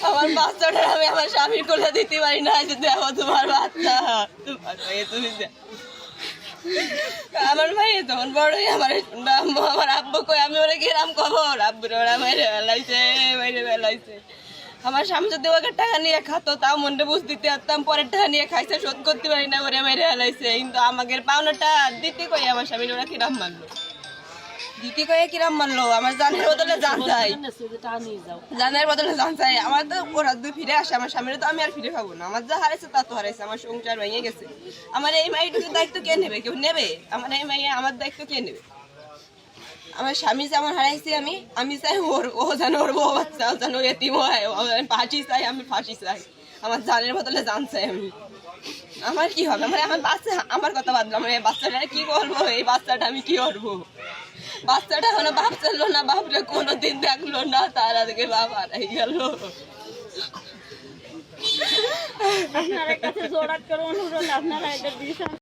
আমার বাচ্চাটা আমি আমার স্বামীর কোলে দিতে পারি না, যে দেখো তোমার বাচ্চা, তুমি আমার ভাই তখন বড়ই আমার আব্বু কই, আমি ওরা গেলাম খবর আব্বুর ওরা মেরে বেলাইছে। আমার স্বামী যদি ওকে টাকা নিয়ে খাতো তাও মনটা বুঝ দিতে পারতাম, পরের টাকা নিয়ে খাইছে, শোধ করতে পারি না, ওরা মেরে বেলাইছে। কিন্তু আমাকে পাওনাটা দিতে কই আমার স্বামীর ওরা কিরাম মারলো, দিতে কয়ে কিরাম মারলো। আমার জানের বদলে জান চাই, জানের বদলে জান চাই। আমার তো ওরা দুই ফিরে আসে, আমার স্বামীর তো আমি আর ফিরে খাবো না। আমার যা হারাইছে তা তো হারাইছে, আমার সংসার ভেঙে গেছে। আমার এই মাইটুকুর দায়িত্ব কে নেবে? কেউ নেবে? আমার এই মাইয়া আমার দায়িত্ব কে নেবে? আমার স্বামী যেমন হারাইছি আমি চাই ও যেন ওর বউ বাচ্চা যেন এতিম হয়, ফাঁসি চাই, আমি ফাঁসি চাই। আমার জানের বদলে জান চাই আমি। আমার কি হবে? আমার বাচ্চা, আমার কথা বাদলাম, এই বাচ্চাটা কি করবো? এই বাচ্চাটা আমি কি করবো? বাচ্চাটা এখনো বাপ চললো না, বাপরে কোনোদিন দেখলো না, তার আজকে বাপ হারাই গেল। আপনার কাছে জোড়াত করে অনুরোধ, আপনারা এটা দিয়েছেন।